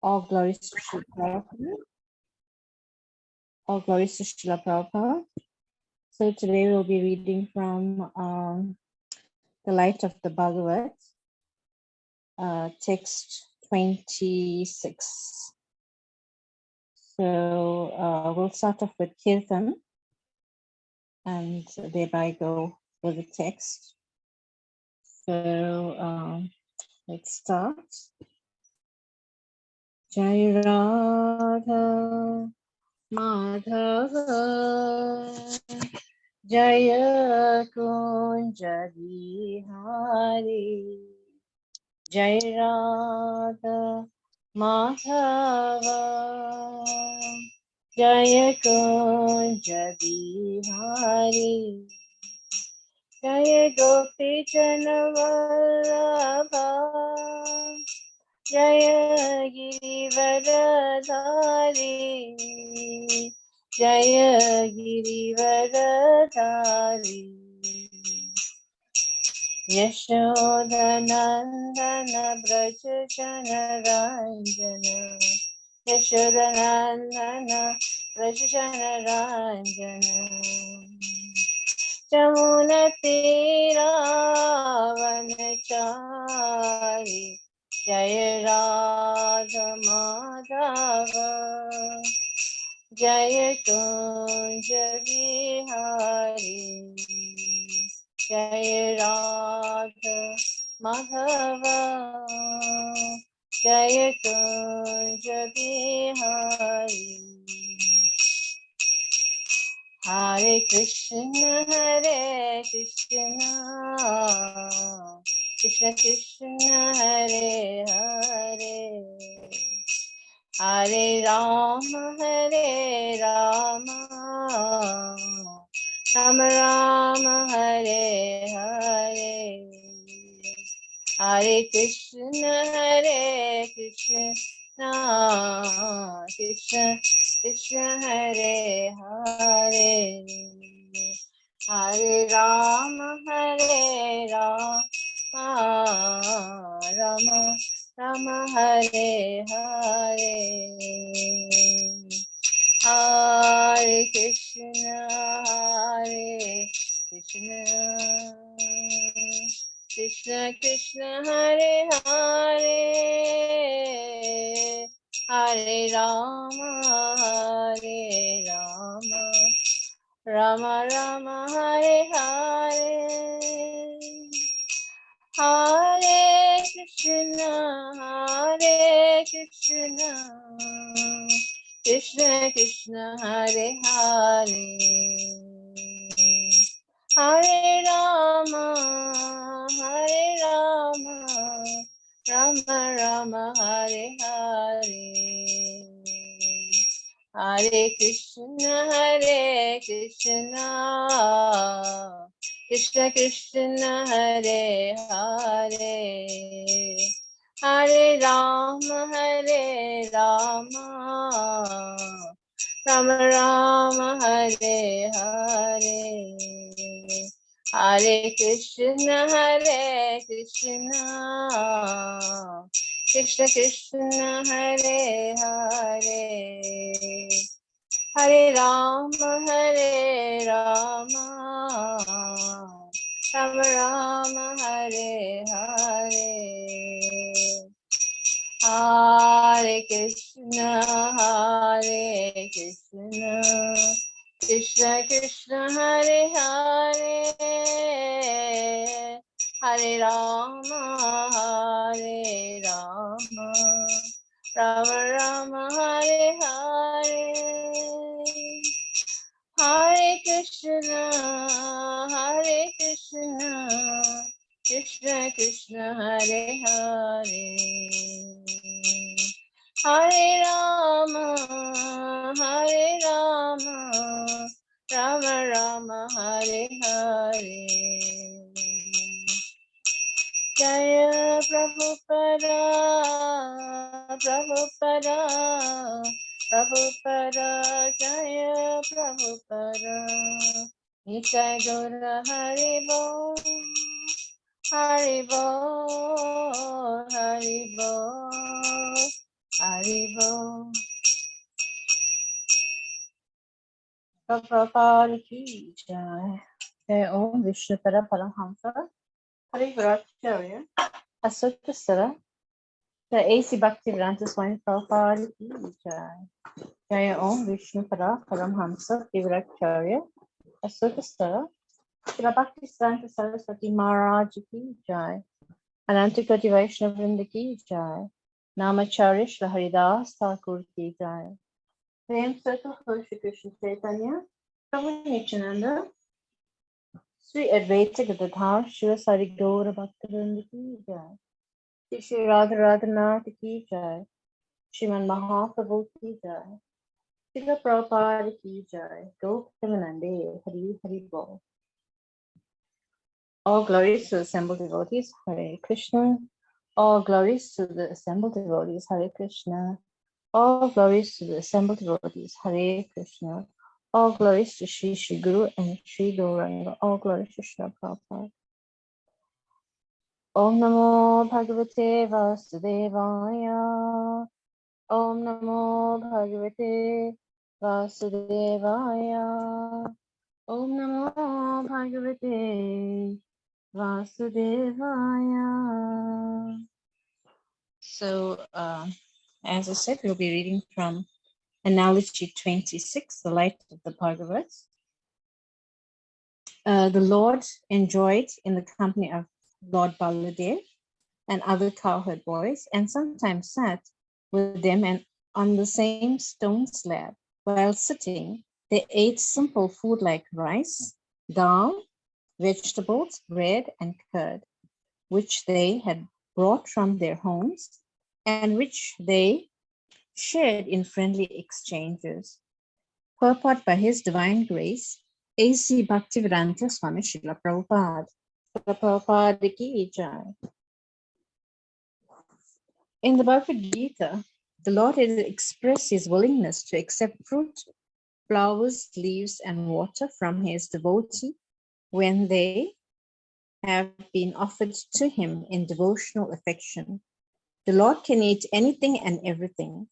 All glories to Srila Prabhupada. All glories to Srila Prabhupada. So today we'll be reading from the Light of the Bhagavat, text 26. So we'll start off with Kirtan and thereby go with the text. So let's start. Jai Radha Madhava Jaya Kunja Bihari Jai Radha Madhava Jaya Kunja Bihari Jaya Gopi Janavallabha Jaya Girivaradhari Jaya Girivaradhari Yashodanandana Braja Janaranjana Yashodanandana Braja Janaranjana Jamuna Tira Vanachari Jaya Radha Madhava Jaya Kunja Bihari Jaya Radha Madhava Jaya Kunja Bihari Hare Krishna Krishna Krishna Hare Hare Hare Rama Rama Rama Hare Hare Hare Krishna Krishna Krishna Hare Hare Hare Rama Rama Rama Hare Hare Hare Krishna Krishna Krishna Hare Hare Hare Rama Rama Rama Hare Hare Hare Krishna Krishna Krishna Hare Hare Hare Rama Rama Rama Hare Hare Hare Krishna Krishna Krishna Hare Hare Hare Rama Rama Rama Hare Hare Hare Krishna Krishna Krishna Hare Hare Hare Rama Rama Rama Hare Hare Hare Krishna Krishna Krishna Hare Hare Hare Rama Rama Rama Hare Hare Hare Krishna Krishna Krishna Hare Hare Hare Rama Rama Rama Hare Hare Jaya Prabhupada Jaya Prabhupada Nitai Gaura Haribo Haribo Hare Haribo. Prabhupada ki jai. Jai Om Vishnu Pada Paramhamsa Parivracharya Asutasara. Jai A.C. Bhaktivedanta Swami Prabhupada ki jai. Jai Om Vishnu Pada Paramhamsa Parivracharya Asutasara. Srila Bhaktisiddhanta Saraswati Maharaj ki jai. Anantakoti Vaishnava Vrinda ki jai. Namacharya Shri Haridas Thakur ki jai. Prem Circle Shri Krishna Chaitanya Prabhu Nityananda Sri Advaita Gadadhar Shiva Sari Gaura Bhaktivinoda ki jai. Shri Shri Radha Radhanath ki jai. Shriman Mahaprabhu ki jai. Srila Prabhupada ki jai. Gopinamanande Hari Hari Bol. All glories to the assembled devotees, Hare Krishna. All glories to the assembled devotees, Hare Krishna. All glories to the assembled devotees, Hare Krishna. All glories to Shri Shri Guru and Shri Gauranga. All glories to Shri Prabhupada. Om Namo Bhagavate Vasudevaya. Om Namo Bhagavate Vasudevaya. Om Namo Bhagavate Vasudevaya. So, as I said, we'll be reading from Analogy 26, the light of the Bhagavat. The Lord enjoyed in the company of Lord Baladev and other cowherd boys, and sometimes sat with them and on the same stone slab. While sitting, they ate simple food like rice, dal, vegetables, bread, and curd, which they had brought from their homes and which they shared in friendly exchanges. Purport by His Divine Grace, A.C. Bhaktivedanta Swami Srila Prabhupada. Srila Prabhupada ki jai. In the Bhagavad Gita, the Lord has expressed His willingness to accept fruit, flowers, leaves, and water from His devotee when they have been offered to Him in devotional affection. The Lord can eat anything and everything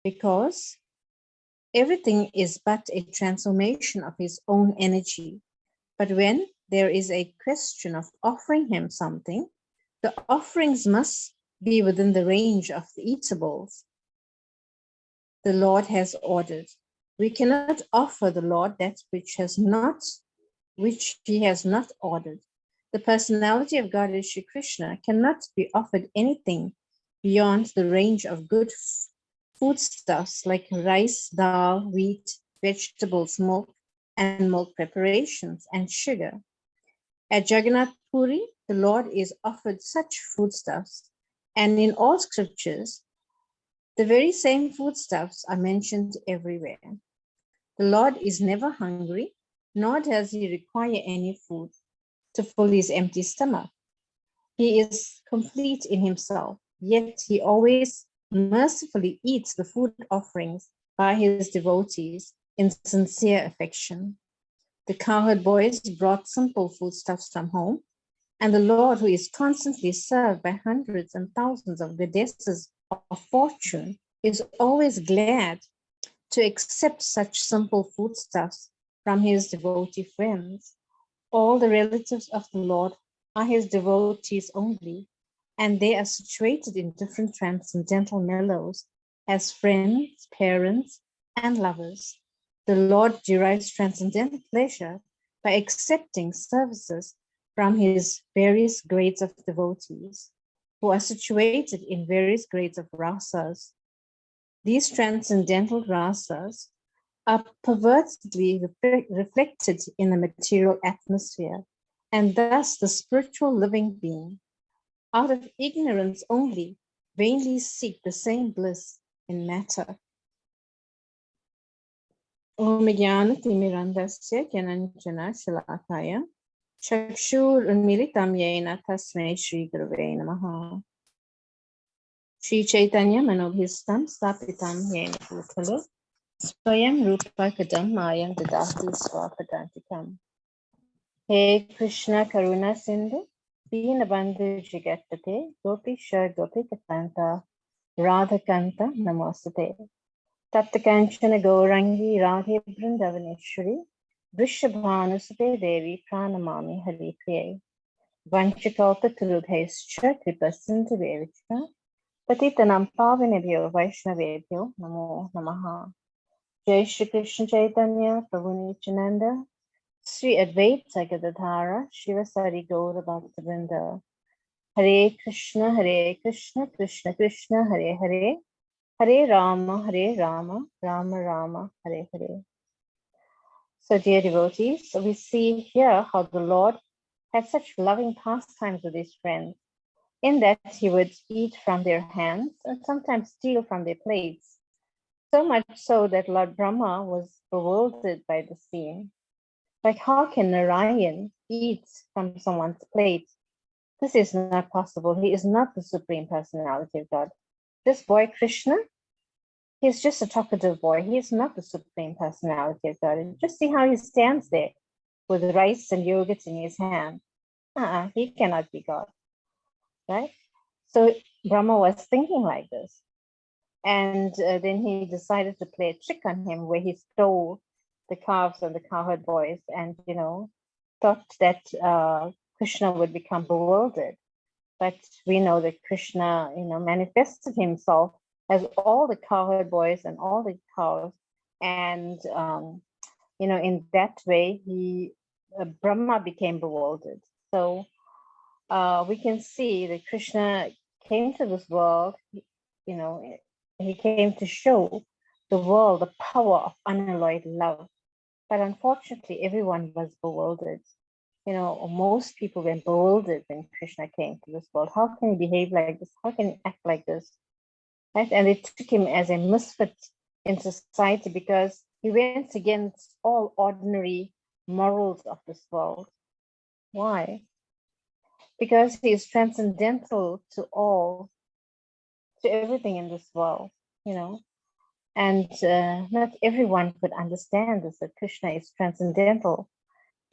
because everything is but a transformation of His own energy. But when there is a question of offering Him something, the offerings must be within the range of the eatables the Lord has ordered. We cannot offer the Lord that which He has not ordered. The personality of Goddess Shri Krishna cannot be offered anything beyond the range of good foodstuffs like rice, dal, wheat, vegetables, milk, and milk preparations, and sugar. At Jagannath Puri, the Lord is offered such foodstuffs, and in all scriptures, the very same foodstuffs are mentioned everywhere. The Lord is never hungry, nor does He require any food to fill His empty stomach. He is complete in Himself, yet He always mercifully eats the food offerings by His devotees in sincere affection. The cowherd boys brought simple foodstuffs from home, and the Lord, who is constantly served by hundreds and thousands of goddesses of fortune, is always glad to accept such simple foodstuffs from His devotee friends. All the relatives of the Lord are His devotees only, and they are situated in different transcendental mellows as friends, parents, and lovers. The Lord derives transcendental pleasure by accepting services from His various grades of devotees, who are situated in various grades of rasas. These transcendental rasas are perversely reflected in the material atmosphere, and thus the spiritual living being, out of ignorance only, vainly seek the same bliss in matter. Om Jnana Timirandasya Gyananjana Shalakaya Chakshur Unmilitam Yena Tasmai Shri Gurave Namaha. Shri Chaitanya Manobhistam Stapitam Yena Bhutale Swayam Rupa Kadam Mayam Dadati Swapadantikam. Hey Krishna Karuna Sindhu Dinabandhu Jigatpate Gopi Shar Gopi Katanta Radhakanta Namostate. Taptakanchana Gaurangi Radhe Vrindavaneshwari Vrishabhanusate Devi Pranamami Hari Priye. Vanchakalpa Turudhescha Kripasinta Devicha Patitanam Pavanebhyo Vaishnavebhyo Namo Namaha. Jai Shri Krishna Chaitanya Prabhu Nityananda Sri Advaita Gadadhara Shivasari Gaura Bhaktivinoda. Hare Krishna, Krishna Krishna, Hare Hare, Hare Rama, Rama Rama, Hare Hare. So, dear devotees, we see here how the Lord had such loving pastimes with his friends, in that he would eat from their hands and sometimes steal from their plates. So much so that Lord Brahma was bewildered by the scene. Like, how can Narayan eat from someone's plate? This is not possible. He is not the Supreme Personality of God. This boy, Krishna, he's just a talkative boy. He is not the Supreme Personality of God. And just see how he stands there with rice and yogurt in his hand. He cannot be God, right? So Brahma was thinking like this. And then he decided to play a trick on him where he stole the calves and the cowherd boys and, thought that Krishna would become bewildered. But we know that Krishna, manifested himself as all the cowherd boys and all the cows. And, in that way, Brahma became bewildered. So we can see that Krishna came to this world, he came to show the world the power of unalloyed love. But unfortunately, everyone was bewildered. Most people were bewildered when Krishna came to this world. How can he behave like this? How can he act like this? Right? And they took him as a misfit in society because he went against all ordinary morals of this world. Why? Because he is transcendental to everything in this world, and not everyone could understand this, that Krishna is transcendental.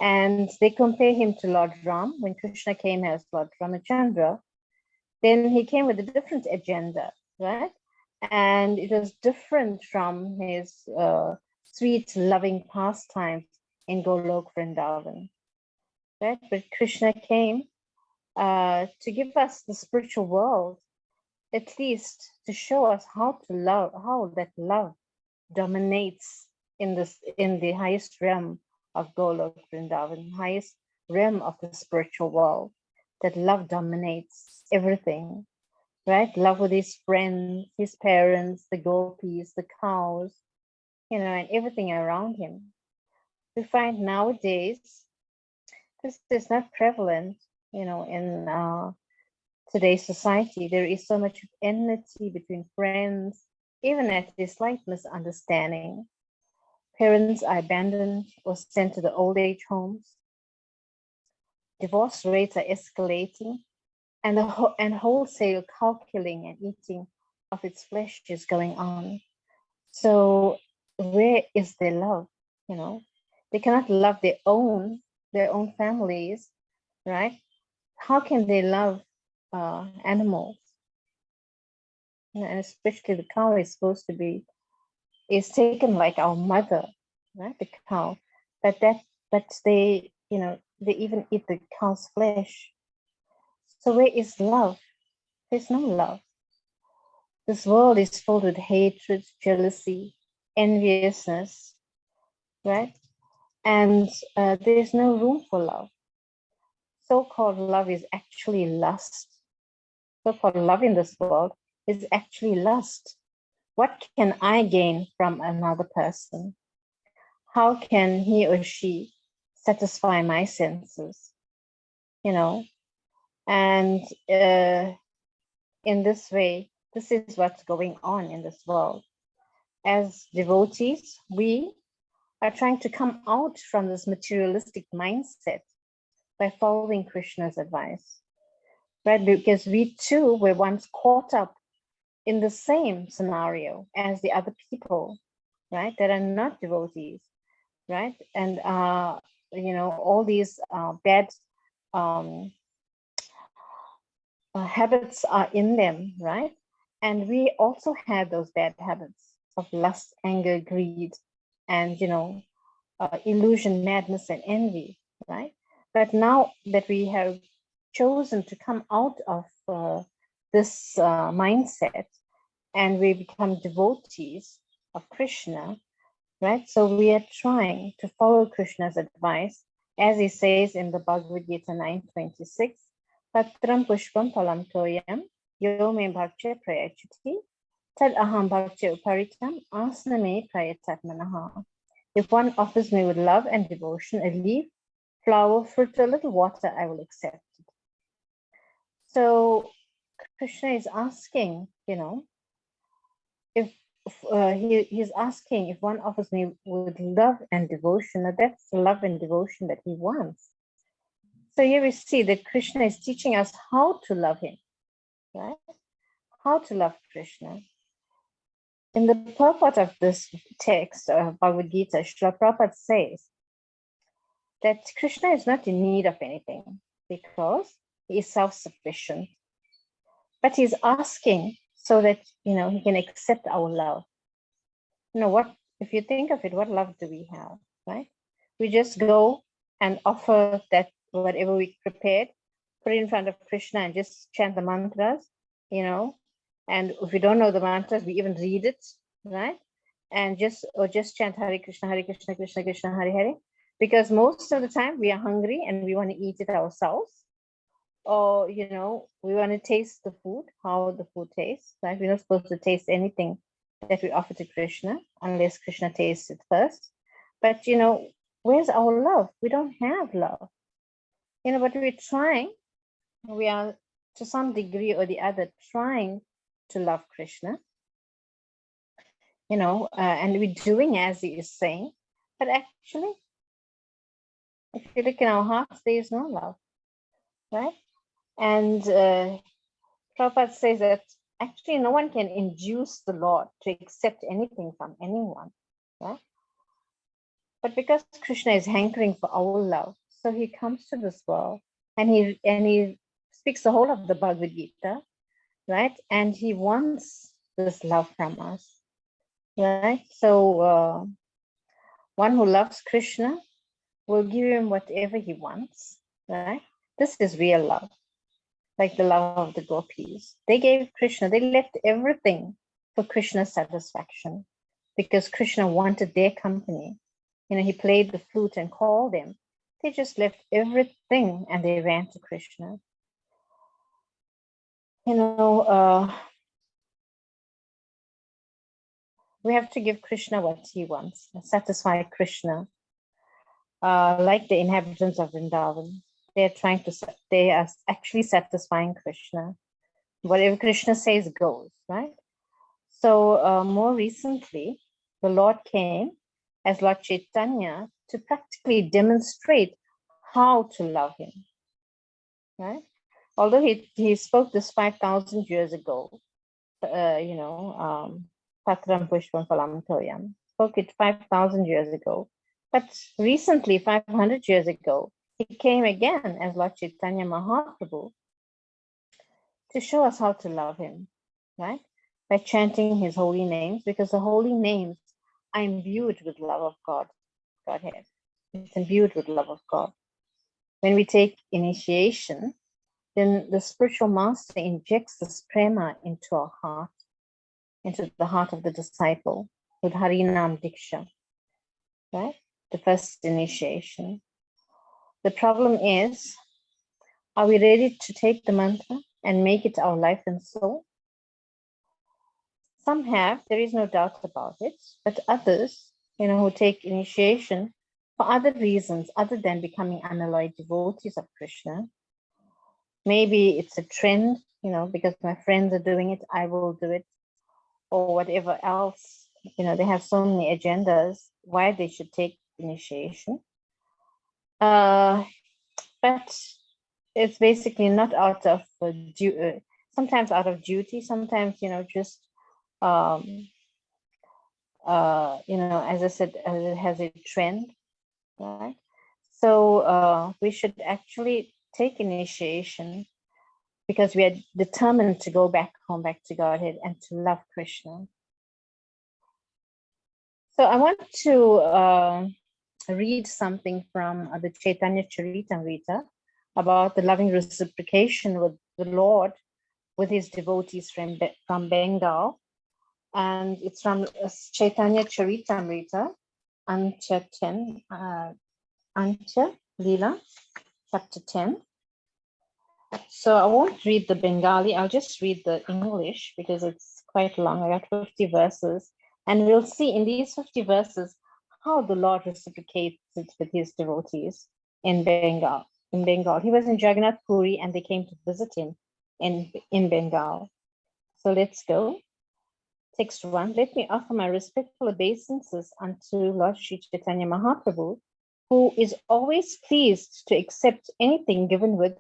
And they compare him to Lord Ram. When Krishna came as Lord Ramachandra, then he came with a different agenda, right? And it was different from his sweet, loving pastimes in Golok Vrindavan, right? But Krishna came to give us the spiritual world, at least to show us how to love, how that love dominates in the highest realm of Golok Vrindavan, highest realm of the spiritual world, that love dominates everything, right? Love with his friends, his parents, the gopis, the cows, and everything around him. We find nowadays this is not prevalent, in today's society. There is so much enmity between friends, even at a slight misunderstanding. Parents are abandoned or sent to the old age homes. Divorce rates are escalating, and wholesale calculating and eating of its flesh is going on. So where is their love? They cannot love their own families, right? How can they love animals? And especially the cow is taken like our mother, right? The cow, but they they even eat the cow's flesh. So where is love? There's no love. This world is filled with hatred, jealousy, enviousness, right? And there's no room for love. So-called love is actually lust. So-called love in this world is actually lust. What can I gain from another person? How can he or she satisfy my senses? And in this way, this is what's going on in this world. As devotees, we are trying to come out from this materialistic mindset by following Krishna's advice, right? Because we too were once caught up in the same scenario as the other people, right? That are not devotees, right? And all these bad habits are in them, right? And we also had those bad habits of lust, anger, greed, and illusion, madness, and envy, right? But now that we have chosen to come out of this mindset and we become devotees of Krishna, right? So we are trying to follow Krishna's advice, as he says in the Bhagavad Gita 9:26, Patram pushpam phalam toyam yo me bhakya prayachati tad aham bhakya uparitam asna me prayatat manaha. If one offers me with love and devotion a leaf, flower, fruit, a little water, I will accept it. So Krishna is asking, if he's asking if one offers me with love and devotion, that's the love and devotion that he wants. So here we see that Krishna is teaching us how to love him, right? How to love Krishna. In the purport of this text of Bhagavad Gita, Srila Prabhupada says that Krishna is not in need of anything because he is self-sufficient. But he's asking so that, he can accept our love. What, if you think of it, what love do we have, right? We just go and offer that whatever we prepared, put it in front of Krishna and just chant the mantras, and if we don't know the mantras, we even read it, right? And just chant Hare Krishna, Krishna Krishna, Hare Hare, because most of the time we are hungry and we want to eat it ourselves, or we want to taste the food, how the food tastes, right? We're not supposed to taste anything that we offer to Krishna unless Krishna tastes it first. But where's our love? We don't have love, but we're trying. We are, to some degree or the other, trying to love Krishna, and we're doing as he is saying. But actually, if you look in our hearts, there is no love, right? And Prabhupada says that actually no one can induce the Lord to accept anything from anyone, right? But because Krishna is hankering for our love, so he comes to this world and he speaks the whole of the Bhagavad Gita, right? And he wants this love from us, right? So one who loves Krishna will give him whatever he wants, right? This is real love, like the love of the gopis. They gave Krishna, they left everything for Krishna's satisfaction because Krishna wanted their company. He played the flute and called them. They just left everything and they ran to Krishna. We have to give Krishna what he wants, satisfy Krishna. Like the inhabitants of Vrindavan, they are actually satisfying Krishna. Whatever Krishna says goes, right? So more recently, the Lord came as Lord Chaitanya to practically demonstrate how to love him, right? Although he spoke this 5,000 years ago, Patram Pushpam Phalam Toyam, spoke it 5,000 years ago. But recently, 500 years ago, he came again as Lord Chaitanya Mahaprabhu to show us how to love him, right? By chanting his holy names, because the holy names are imbued with love of Godhead. It's imbued with love of God. When we take initiation, then the spiritual master injects this prema into our heart, into the heart of the disciple with Harinam Diksha, right? The first initiation. The problem is, are we ready to take the mantra and make it our life and soul? Some have, there is no doubt about it, but others, who take initiation for other reasons other than becoming unalloyed devotees of Krishna. Maybe it's a trend, because my friends are doing it, I will do it, or whatever else. They have so many agendas why they should take initiation. But it's basically not out of sometimes out of duty, sometimes just as I said, it has a trend, right? So we should actually take initiation because we are determined to go back home, back to Godhead, and to love Krishna. So I want to read something from the Chaitanya Charitamrita about the loving reciprocation with the Lord, with his devotees from Bengal. And it's from Chaitanya Charitamrita, Antya 10, Antya Leela, chapter 10. So I won't read the Bengali, I'll just read the English because it's quite long. I got 50 verses. And we'll see in these 50 verses how the Lord reciprocates it with his devotees in Bengal. He was in Jagannath Puri and they came to visit him in Bengal. So let's go. Text 1. Let me offer my respectful obeisances unto Lord Sri Chaitanya Mahaprabhu, who is always pleased to accept anything given with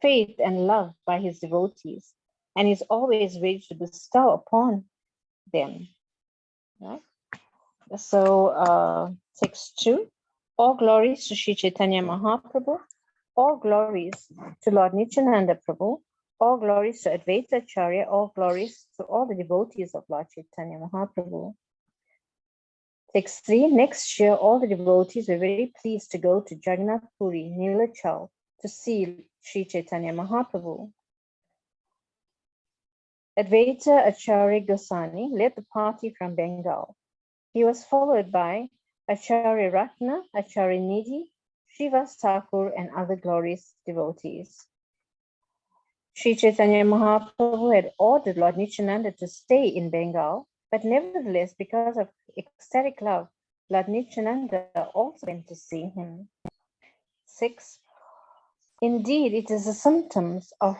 faith and love by his devotees, and is always ready to bestow upon them. Right? So, text 2. All glories to Sri Chaitanya Mahaprabhu, all glories to Lord Nityananda Prabhu, all glories to Advaita Acharya, all glories to all the devotees of Lord Chaitanya Mahaprabhu. Text 3. Next year, all the devotees were very pleased to go to Jagannath Puri, Nilachal, to see Sri Chaitanya Mahaprabhu. Advaita Acharya Goswami led the party from Bengal. He was followed by Acharya Ratna, Acharya Nidhi, Srivas Thakur, and other glorious devotees. Sri Chaitanya Mahaprabhu had ordered Lord Nityananda to stay in Bengal, but nevertheless, because of ecstatic love, Lord Nityananda also went to see him. 6. Indeed, it is a symptom of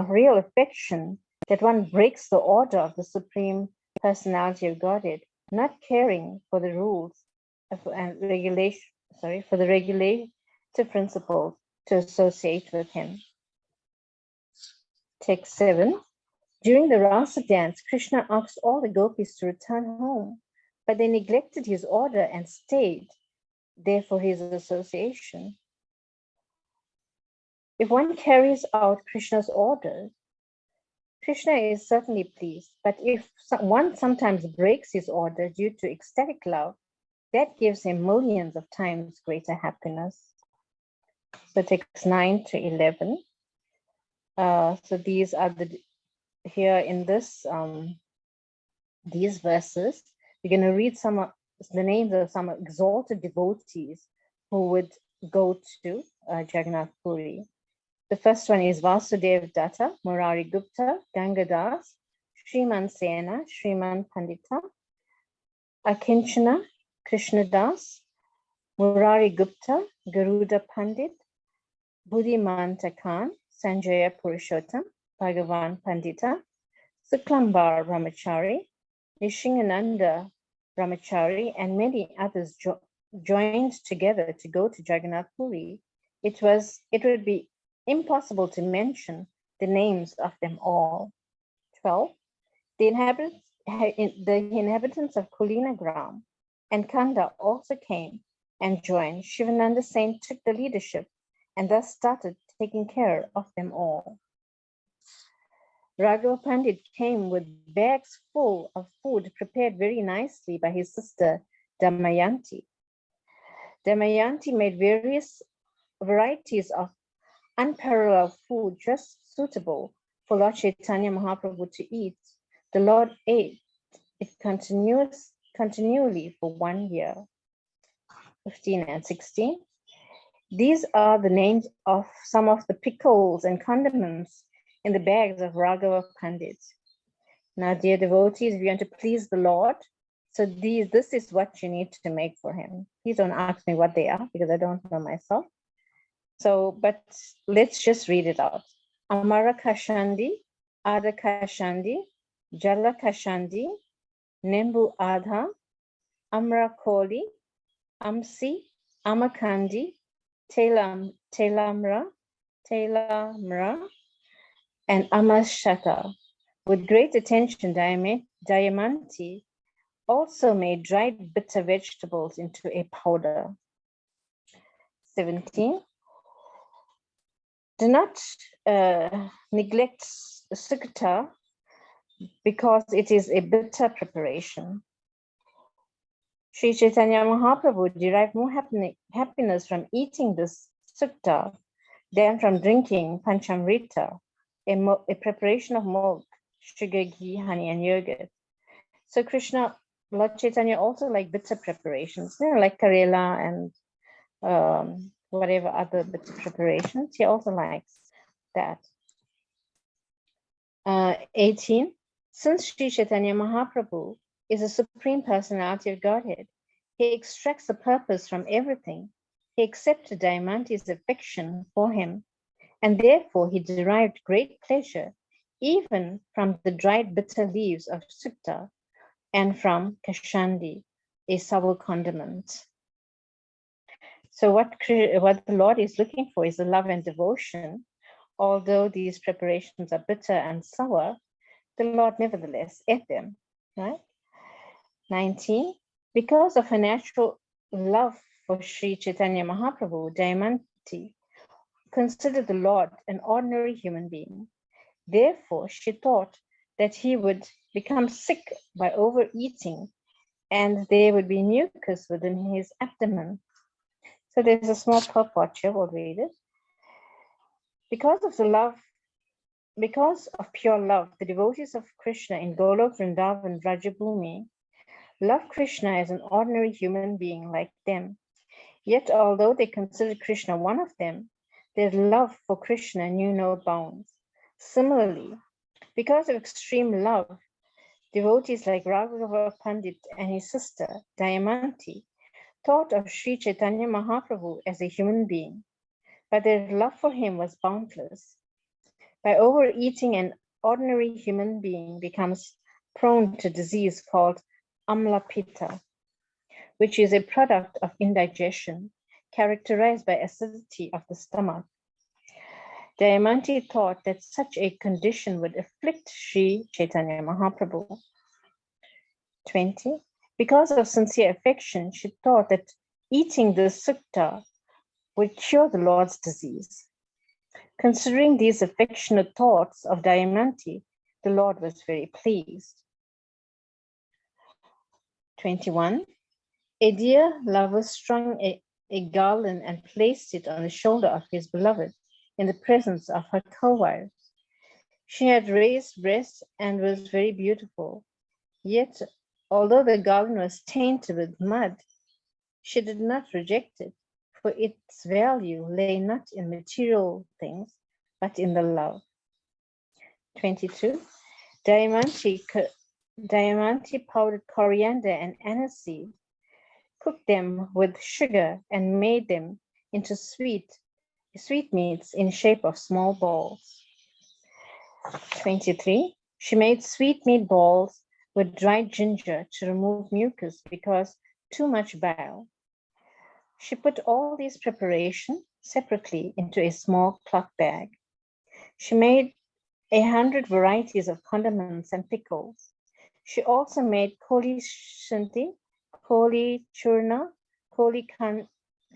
real affection that one breaks the order of the Supreme Personality of Godhead, not caring for the rules and regulation, for the regulative principles to associate with him. Text 7. During the Rasa dance, Krishna asked all the gopis to return home, but they neglected his order and stayed there for his association. If one carries out Krishna's orders, Krishna is certainly pleased, but if one sometimes breaks his order due to ecstatic love, that gives him millions of times greater happiness. So text 9 to 11. So these are here in these verses, we're going to read some of the names of some exalted devotees who would go to Jagannath Puri. The first one is Vasudev Datta, Murari Gupta, Gangadas, Shriman Sena, Shriman Pandita, Akinchana, Krishnadas, Murari Gupta, Garuda Pandit, Buddhimanta Khan, Sanjaya Purushottam, Bhagavan Pandita, Suklambar Brahmachari, Nishingananda Brahmachari, and many others joined together to go to Jagannath Puri. It would be impossible to mention the names of them all. 12. The inhabitants of Kulinagram and Kanda also came and joined. Shivananda Saint took the leadership and thus started taking care of them all. Raghava Pandit came with bags full of food prepared very nicely by his sister Damayanti. Damayanti made various varieties of unparalleled food just suitable for Lord Chaitanya Mahaprabhu to eat. The Lord ate it continually for 1 year. 15 and 16. These are the names of some of the pickles and condiments in the bags of Raghava Pandit. Now, dear devotees, if you want to please the Lord, so this is what you need to make for him. Please don't ask me what they are because I don't know myself. So, but let's just read it out. Amara Kashandi, Ada Kashandi, Jala Kashandi, Nembu Adha, Amra Koli, Amsi, Amakandi, Telamra, and Amashata. With great attention, Damayanti also made dried bitter vegetables into a powder. 17. Do not neglect sukta because it is a bitter preparation. Sri Chaitanya Mahaprabhu derived more happiness from eating this sukta than from drinking panchamrita, a preparation of milk, sugar, ghee, honey, and yogurt. So Krishna, Lord Chaitanya also like bitter preparations, like Karela and whatever other bitter preparations. He also likes that. 18. Since Sri Chaitanya Mahaprabhu is a supreme personality of Godhead, he extracts the purpose from everything. He accepted Damayanti's affection for him, and therefore he derived great pleasure even from the dried bitter leaves of sukta and from kashandi, a sour condiment. So what the Lord is looking for is the love and devotion. Although these preparations are bitter and sour, the Lord nevertheless ate them, right? 19. Because of her natural love for Sri Chaitanya Mahaprabhu, Damayanti considered the Lord an ordinary human being. Therefore, she thought that he would become sick by overeating and there would be mucus within his abdomen. So there's a small purport here, we'll read it. Because of pure love, the devotees of Krishna in Golok, Vrindavan, Vrajabhumi love Krishna as an ordinary human being like them. Yet, although they considered Krishna one of them, their love for Krishna knew no bounds. Similarly, because of extreme love, devotees like Raghava Pandit and his sister Damayanti thought of Sri Chaitanya Mahaprabhu as a human being, but their love for him was boundless. By overeating, an ordinary human being becomes prone to disease called amlapita, which is a product of indigestion characterized by acidity of the stomach. Damayanti thought that such a condition would afflict Sri Chaitanya Mahaprabhu. 20. Because of sincere affection, she thought that eating the sukta would cure the Lord's disease. Considering these affectionate thoughts of Damayanti, the Lord was very pleased. 21. A dear lover strung a garland and placed it on the shoulder of his beloved in the presence of her co-wives. She had raised breasts and was very beautiful. Yet, although the garland was tainted with mud, she did not reject it, for its value lay not in material things, but in the love. 22. Damayanti powdered coriander and aniseed, cooked them with sugar, and made them into sweetmeats in shape of small balls. 23. She made sweetmeat balls with dried ginger to remove mucus because too much bile. She put all these preparations separately into a small cloth bag. She made 100 varieties of condiments and pickles. She also made koli shanti, koli churna, koli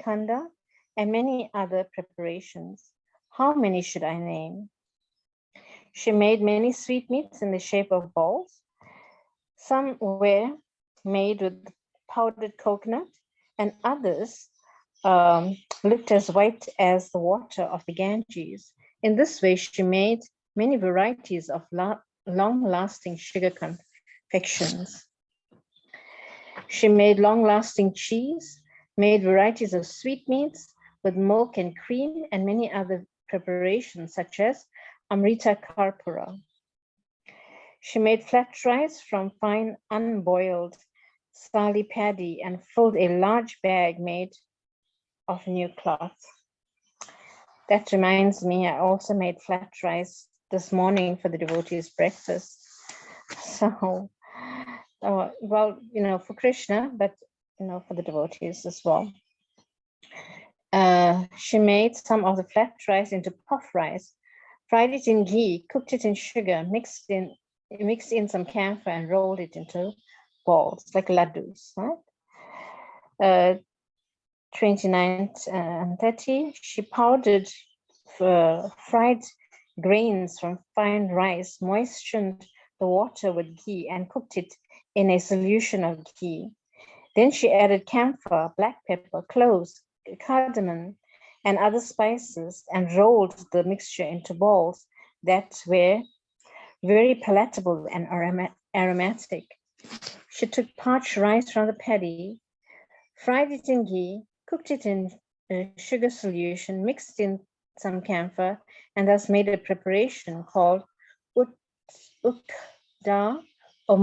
kanda, and many other preparations. How many should I name? She made many sweetmeats in the shape of balls. Some were made with powdered coconut, and others looked as white as the water of the Ganges. In this way, she made many varieties of long-lasting sugar confections. She made long-lasting cheese, made varieties of sweetmeats with milk and cream, and many other preparations such as Amrita Karpura. She made flat rice from fine unboiled sali paddy and filled a large bag made of new cloth. That reminds me, I also made flat rice this morning for the devotees' breakfast. So, well, for Krishna, but, for the devotees as well. She made some of the flat rice into puff rice, fried it in ghee, cooked it in sugar, mixed in some camphor and rolled it into balls like laddus, right? 29 and 30, she powdered fried grains from fine rice, moistened the water with ghee and cooked it in a solution of ghee. Then she added camphor, black pepper, cloves, cardamom, and other spices and rolled the mixture into balls that were very palatable and aromatic. She took parched rice from the paddy, fried it in ghee, cooked it in sugar solution, mixed in some camphor, and thus made a preparation called ukda or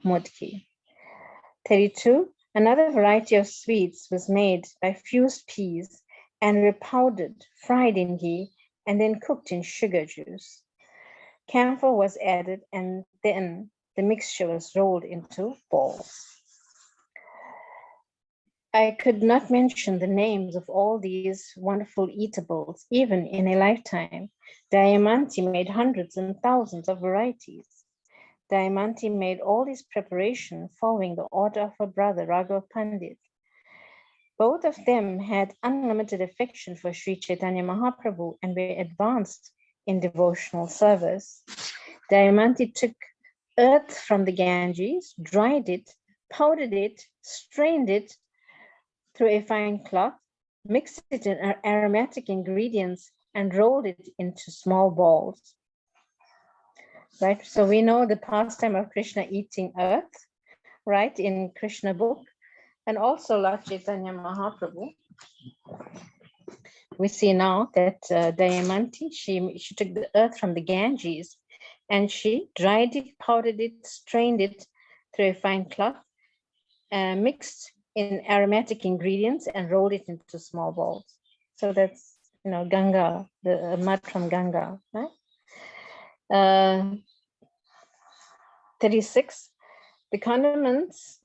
mudki. 32. Another variety of sweets was made by fused peas and were powdered, fried in ghee, and then cooked in sugar juice. Camphor was added, and then the mixture was rolled into balls. I could not mention the names of all these wonderful eatables, even in a lifetime. Damayanti made hundreds and thousands of varieties. Damayanti made all these preparations following the order of her brother Raghav Pandit. Both of them had unlimited affection for Sri Chaitanya Mahaprabhu and were advanced in devotional service. Damayanti took earth from the Ganges, dried it, powdered it, strained it through a fine cloth, mixed it in aromatic ingredients, and rolled it into small balls. Right, so we know the pastime of Krishna eating earth, right, in Krishna book, and also Lord Chaitanya Mahaprabhu. We see now that Damayanti, she took the earth from the Ganges and she dried it, powdered it, strained it through a fine cloth, mixed in aromatic ingredients and rolled it into small balls. So that's, Ganga, the mud from Ganga, right? 36, the condiments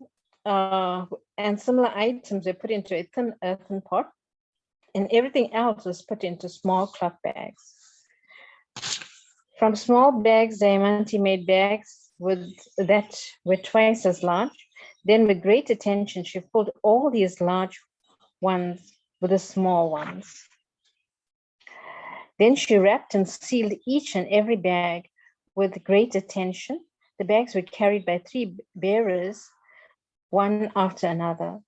and similar items were put into a thin earthen pot, and everything else was put into small cloth bags. From small bags, Damayanti made bags that were twice as large. Then with great attention, she filled all these large ones with the small ones. Then she wrapped and sealed each and every bag with great attention. The bags were carried by 3 bearers, one after another.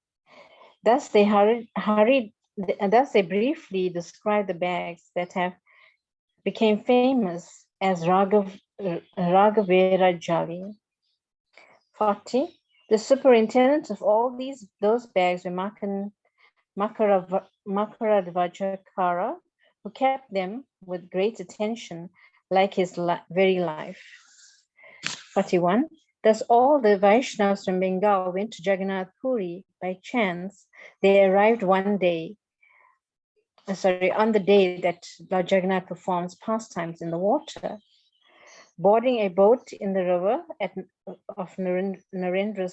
Thus they briefly describe the bags that have became famous as Raghavera Jali. 40. The superintendent of all those bags were Makaradvajakara, who kept them with great attention, like his very life. 41. Thus all the Vaishnavas from Bengal went to Jagannath Puri by chance. They arrived on the day that Lord Jagannath performs pastimes in the water. Boarding a boat in the river of Narendra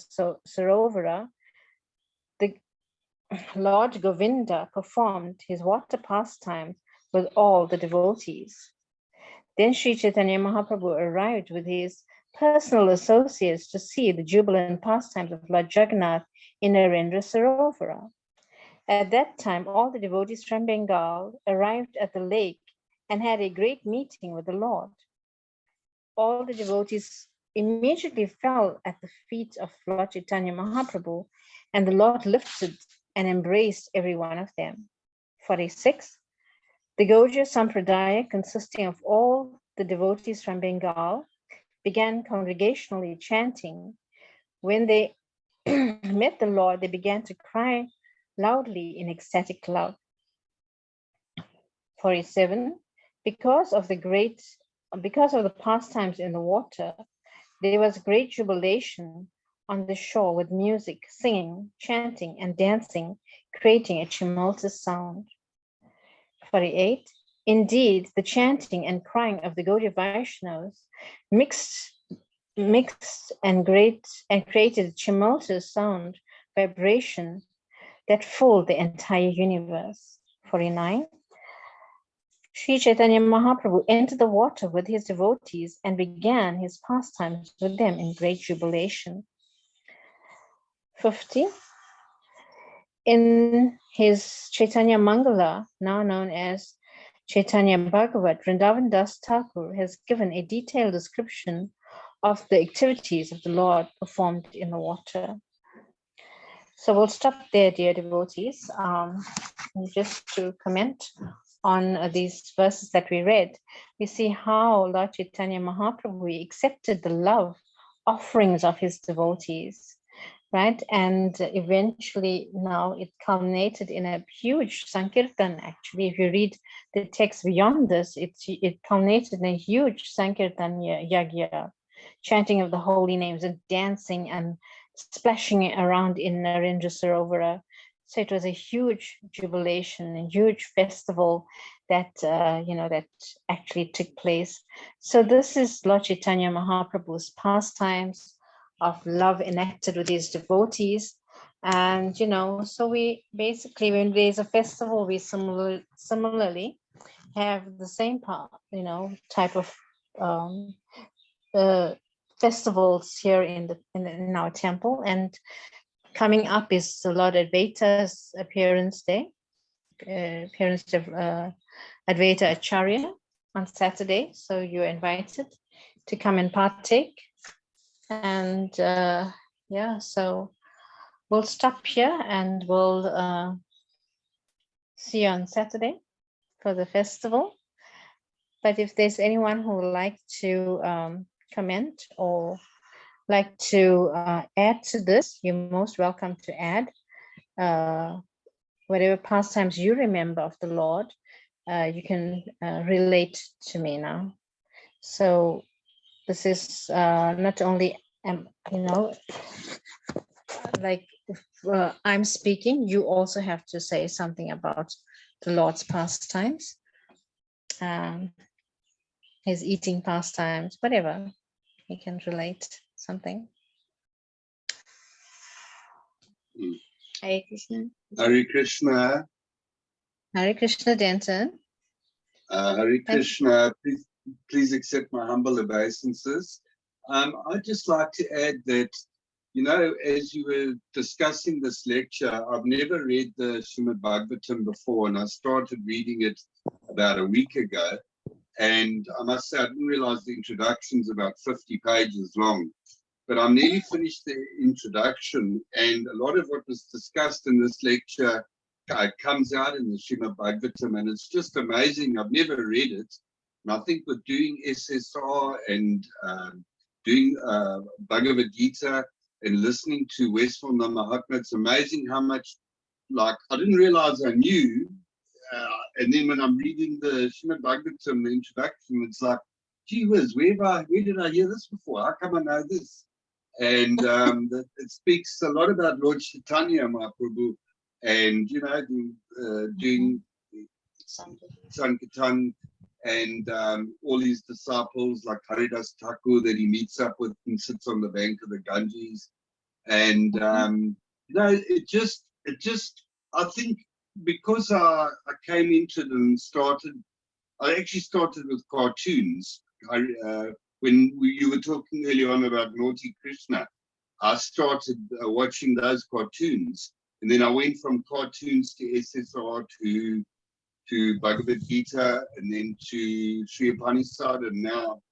Sarovara, the Lord Govinda performed his water pastimes with all the devotees. Then Sri Chaitanya Mahaprabhu arrived with his personal associates to see the jubilant pastimes of Lord Jagannath in Narendra Sarovara. At that time, all the devotees from Bengal arrived at the lake and had a great meeting with the Lord. All the devotees immediately fell at the feet of Lord Chaitanya Mahaprabhu, and the Lord lifted and embraced every one of them. 46. The Gaudiya Sampradaya, consisting of all the devotees from Bengal, began congregationally chanting. When they met the Lord, they began to cry loudly in ecstatic love. 47. Because of the pastimes in the water, there was great jubilation on the shore with music, singing, chanting, and dancing, creating a tumultuous sound. 48. Indeed, the chanting and crying of the Gaudiya Vaishnavas mixed and created a tumultuous sound, vibration that filled the entire universe. 49. Sri Chaitanya Mahaprabhu entered the water with his devotees and began his pastimes with them in great jubilation. 50. In his Chaitanya Mangala, now known as Chaitanya Bhagavat, Vrindavan Das Thakur has given a detailed description of the activities of the Lord performed in the water. So we'll stop there, dear devotees. Just to comment on these verses that we read, we see how Lord Chaitanya Mahaprabhu accepted the love offerings of his devotees, right? And eventually now it culminated in a huge Sankirtan. Actually, if you read the text beyond this, it culminated in a huge Sankirtan yagya, chanting of the holy names and dancing and splashing around in Narendra Sarovara. So it was a huge jubilation, a huge festival that that actually took place. So this is Lord Chaitanya Mahaprabhu's pastimes of love enacted with his devotees. And so we basically, when there's a festival, we similarly have the same part, type of uh, festivals here in our temple. And coming up is the Lord Advaita's appearance day, appearance of Advaita Acharya on Saturday. So you're invited to come and partake. And yeah, so we'll stop here and we'll see you on Saturday for the festival. But if there's anyone who would like to comment or like to add to this, you're most welcome to add whatever pastimes you remember of the Lord. You can relate to me now. So this is not only like if I'm speaking, you also have to say something about the Lord's pastimes, his eating pastimes, whatever. You can relate something. Hare Krishna. Hare Krishna. Hare Krishna, Denton. Hare Krishna. Please accept my humble obeisances. I'd just like to add that, as you were discussing this lecture, I've never read the Srimad Bhagavatam before, and I started reading it about a week ago. And I must say, I didn't realize the introduction's about 50 pages long. But I'm nearly finished the introduction, and a lot of what was discussed in this lecture comes out in the Srimad Bhagavatam, and it's just amazing. I've never read it. And I think with doing SSR and doing Bhagavad Gita and listening to Westphal Mahatma, it's amazing how much, like, I didn't realize I knew. And then when I'm reading the Srimad Bhagavatam, the introduction, it's like, gee whiz, where did I hear this before? How come I know this? And it speaks a lot about Lord Chaitanya Mahaprabhu and, doing Sankirtan and all his disciples like Haridas Thakur that he meets up with and sits on the bank of the Ganges. And, it just, I think because I came into it and I actually started with cartoons. When you were talking earlier on about Naughty Krishna, I started watching those cartoons, and then I went from cartoons to SSR to Bhagavad Gita, and then to Sri Upanishad, and now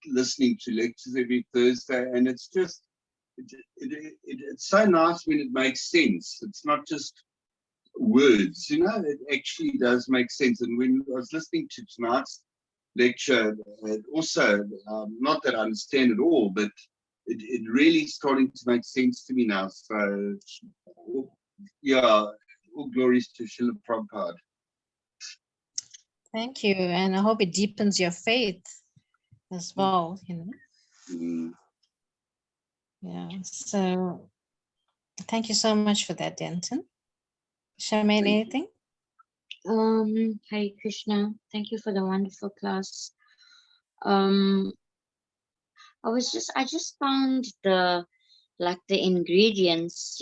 listening to lectures every Thursday. And it's just, it's so nice when it makes sense. It's not just words, it actually does make sense. And when I was listening to tonight's lecture, also, not that I understand it all, but it really starting to make sense to me now. So, yeah, all glories to Srila Prabhupada. Thank you, and I hope it deepens your faith as well, Yeah, so thank you so much for that, Denton. Charmaine, anything? Hare Krishna, thank you for the wonderful class. I just found the ingredients,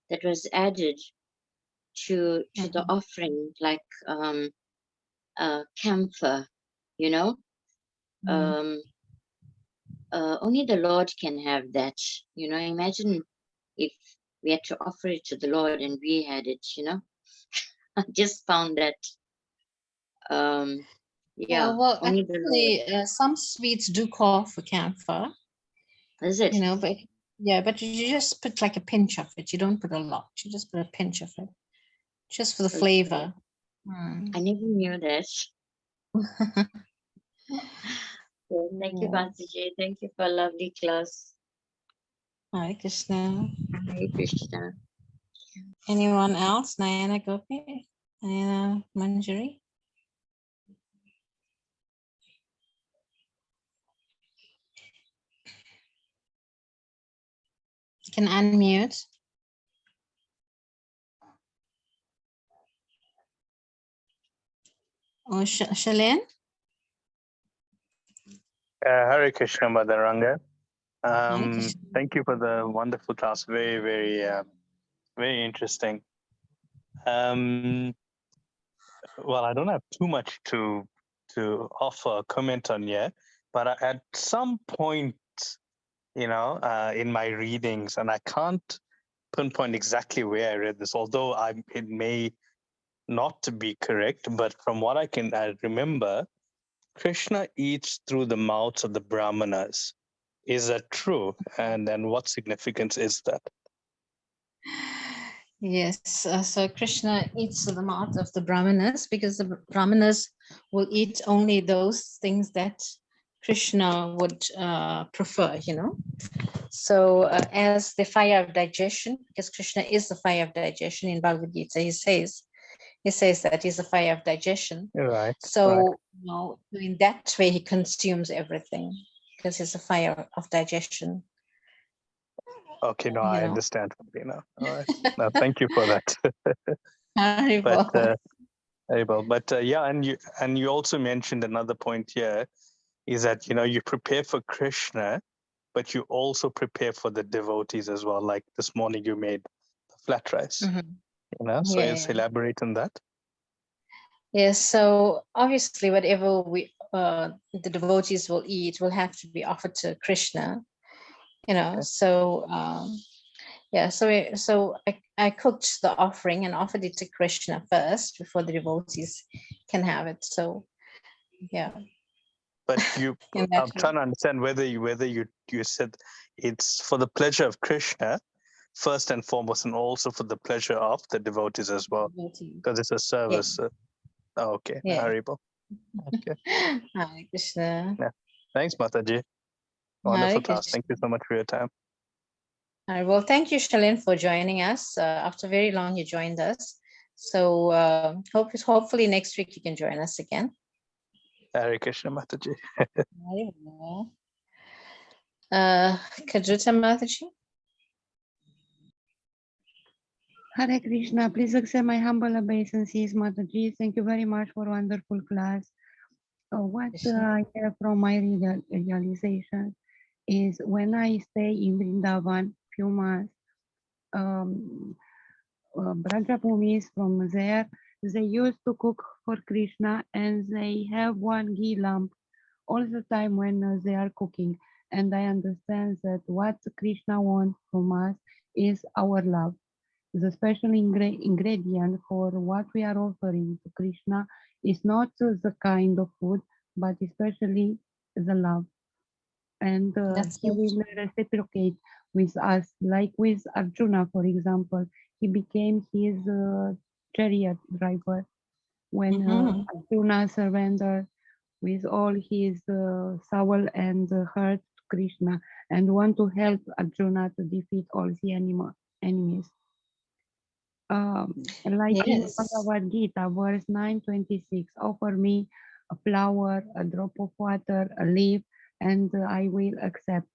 that was added to the offering, like camphor, only the Lord can have that. Imagine if we had to offer it to the Lord, and we had it, I just found that, yeah, Well, only the Lord. actually, some sweets do call for camphor, Is it? but yeah, but you just put like a pinch of it. You don't put a lot. You just put a pinch of it, just for the Okay. flavor. I never knew that. So thank you, Yeah. Bhansiji. Thank you for a lovely class. Hare Krishna. Hare Krishna. Anyone else? Nayana Gopi? Nayana Manjari? You can unmute. Or Shalene? Hare Krishna, Mother Ranga. Hare Krishna. Thank you for the wonderful class. Very, very interesting. Well, I don't have too much to offer a comment on yet, but at some point, in my readings, and I can't pinpoint exactly where I read this, although it may not be correct, but from what I remember, Krishna eats through the mouths of the Brahmanas. Is that true? And what significance is that? Yes, so Krishna eats the mouth of the Brahmanas because the Brahmanas will eat only those things that Krishna would prefer, So as the fire of digestion, because Krishna is the fire of digestion in Bhagavad Gita, he says that he's the fire of digestion. Right. So, in that way, he consumes everything because he's a fire of digestion. Okay, no, I understand. All right. No, thank you for that. Yeah, and you also mentioned another point here is that you prepare for Krishna, but you also prepare for the devotees as well. Like this morning, you made the flat rice. Mm-hmm. So yes, elaborate on that. Yes, so obviously, whatever the devotees will eat will have to be offered to Krishna. Okay. So so I cooked the offering and offered it to Krishna first before the devotees can have it. So yeah. But I'm trying to understand whether you said it's for the pleasure of Krishna first and foremost, and also for the pleasure of the devotees as well, because it's a service. Yeah. Okay, Yeah. Haribo. Okay. Hare Krishna. Yeah. Thanks, Mataji. Wonderful class. Thank you so much for your time. All right. Well, thank you, Shalene, for joining us. After very long, you joined us. So hopefully next week you can join us again. Hare Krishna, Mataji. Kadruta Mataji. Hare Krishna, please accept my humble obeisances, Mataji. Thank you very much for wonderful class. What I have from my realization is when I stay in Vrindavan few months, Braja Bhumis from there, they used to cook for Krishna and they have one ghee lamp all the time when they are cooking. And I understand that what Krishna wants from us is our love. The special ingredient for what we are offering to Krishna is not the kind of food, but especially the love. And he will reciprocate with us, like with Arjuna, for example. He became his chariot driver when Arjuna surrendered with all his soul and heart to Krishna and want to help Arjuna to defeat all the enemies. Like in Bhagavad Gita, verse 9:26, offer me a flower, a drop of water, a leaf, and I will accept.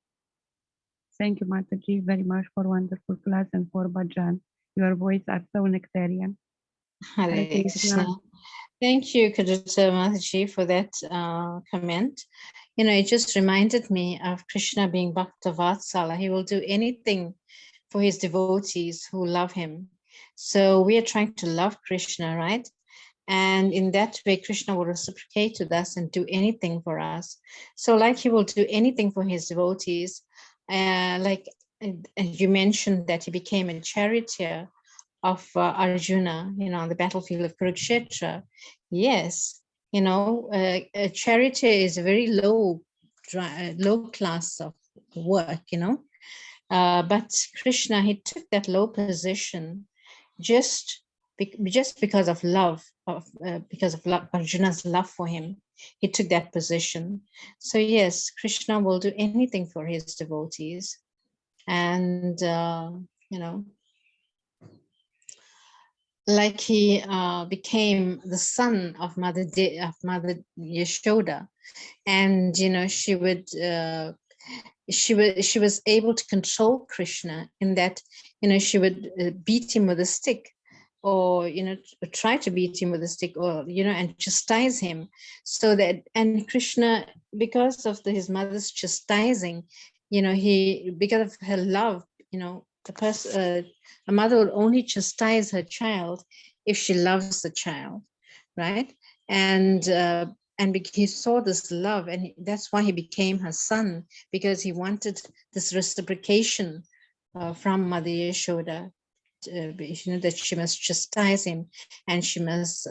Thank you, Mataji, very much for wonderful class and for Bhajan. Your voice are so nectarian. Hare Krishna. Thank you, Kadruta Mataji, for that comment. It just reminded me of Krishna being Bhakta Vatsala. He will do anything for his devotees who love him. So we are trying to love Krishna, right? And in that way, Krishna will reciprocate with us and do anything for us. So like he will do anything for his devotees, like and you mentioned that he became a charioteer of Arjuna, on the battlefield of Kurukshetra. Yes, a charioteer is a very low class of work, but Krishna, he took that low position just because of love, Arjuna's love for him. He took that position. So yes, Krishna will do anything for his devotees. And, like he became the son of Mother Yashoda, and she was able to control Krishna in that she would beat him with a stick, or try to beat him with a stick, or and chastise him, so that, and Krishna, because of his mother's chastising, because of her love, a mother will only chastise her child if she loves the child, right? And he saw this love, and that's why he became her son, because he wanted this reciprocation from Mother Yashoda, that she must chastise him, and she must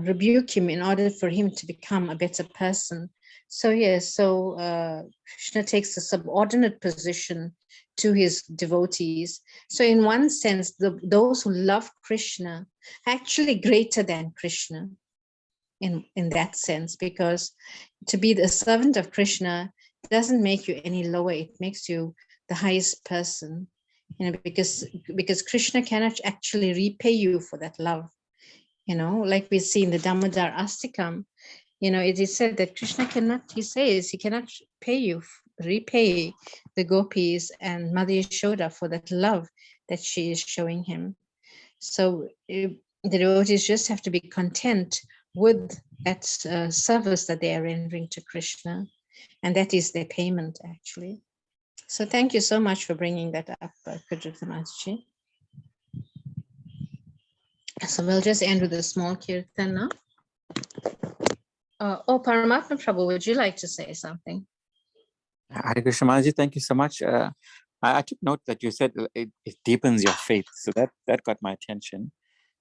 rebuke him in order for him to become a better person. So yes, Krishna takes a subordinate position to his devotees. So in one sense, those who love Krishna are actually greater than Krishna in that sense, because to be the servant of Krishna doesn't make you any lower, it makes you the highest person, because Krishna cannot actually repay you for that love. Like we see in the Damodar Astikam, it is said that Krishna cannot, he says, he cannot repay the gopis and Mother Yashoda for that love that she is showing him. So the devotees just have to be content with that service that they are rendering to Krishna, and that is their payment, actually. So thank you so much for bringing that up, Kudrita Mataji. So we'll just end with a small kirtan now. Paramatma Prabhu, would you like to say something? Hare Krishna Mataji, thank you so much. I took note that you said it deepens your faith. So that got my attention.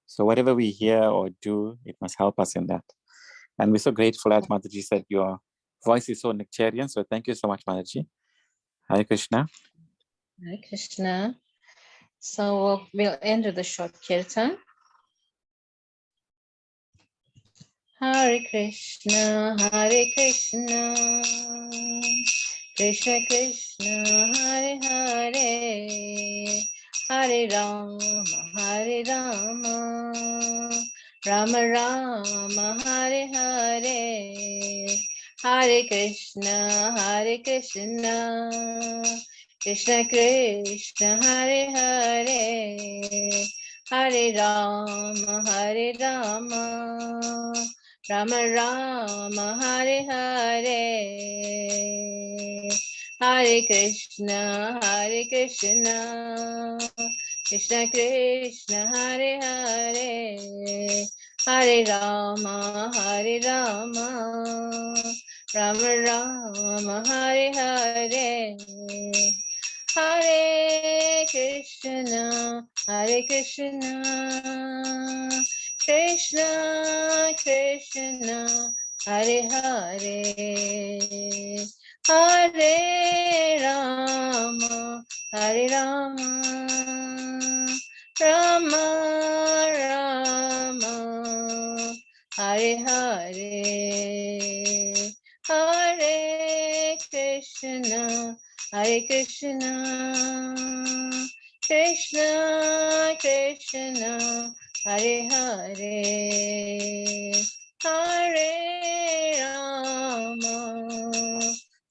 So whatever we hear or do, it must help us in that. And we're so grateful, as Mataji said, your voice is so nectarian. So thank you so much, Mataji. Hare Krishna. Hare Krishna. So we'll end with a short kirtan. Hare Krishna, Hare Krishna, Krishna Krishna, Hare Hare, Hare Rama, Hare Rama, Rama Rama, Hare Hare, Hare Krishna, Hare Krishna, Krishna Krishna, Hare Hare, Hare Rama, Hare Rama, Rama Rama, Hare Hare, Hare Krishna, Krishna Krishna, Hare Hare, Hare Rama, Rama Rama, Hare Hare, Hare Krishna, Krishna Krishna, Hare Hare, Hare Rama, Rama Rama, Hare Hare, Hare Krishna, Krishna Krishna, Hare Hare,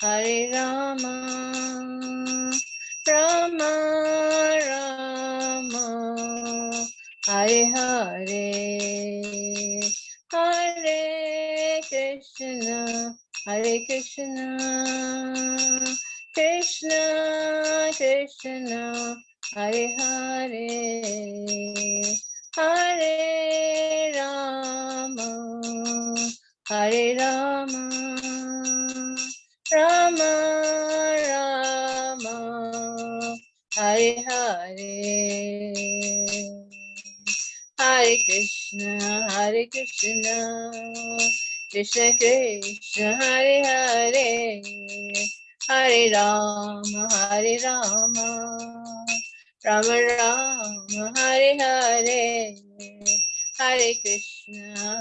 Hare Rama, Rama Rama, Hare Hare, Hare Krishna, Krishna Krishna, Hare Hare, Hare Rama, Rama Hare Krishna, Krishna Krishna, Hare Hare, Hare Rama, Hare Rama, Rama Rama, Hare Hare, Hare Krishna,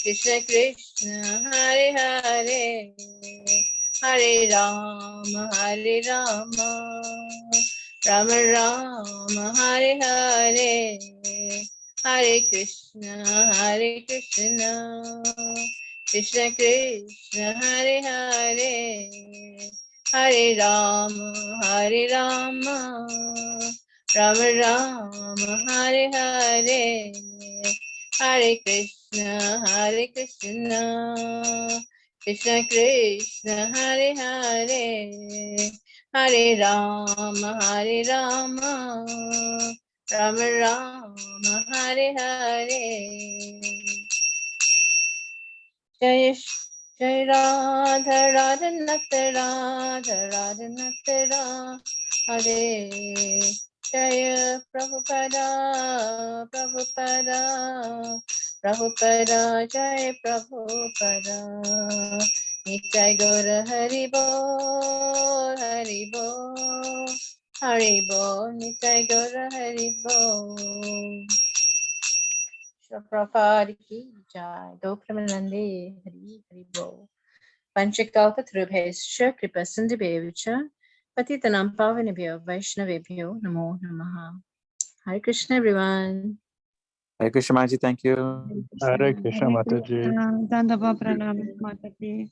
Krishna Krishna, Hare Hare, Hare Rama, Hare Rama, Rama Rama, Hare Hare, Hare Krishna, Krishna Krishna, Hare Hare, Hare Rama, Rama Rama, Hare Hare, Hare Krishna, Krishna Krishna, Hare Hare, Hare Rama, Rama Rama, Hare Hare. Jai Jai Radha Radha Nata Radha Radha Nata Hare. Jaya Prabhupada Prabhupada Prabhupada Jai Prabhupada. Nitai Gaura Hari Bol Hari Bol Hari Bol Nitai Gaura Hari Bol. Prabhupada ki jai. Gopramanande Hari Hari Bol. Panchakalpatarubhescha Kripasindhibhevcha Patitanam Pavanebhyo Vaishnavebhyo Namo Namaha. Hare Krishna everyone. Hare Krishna Maji, thank you. Hare Krishna Hare Mataji. Krishna, Dandava Pranam, Mataji.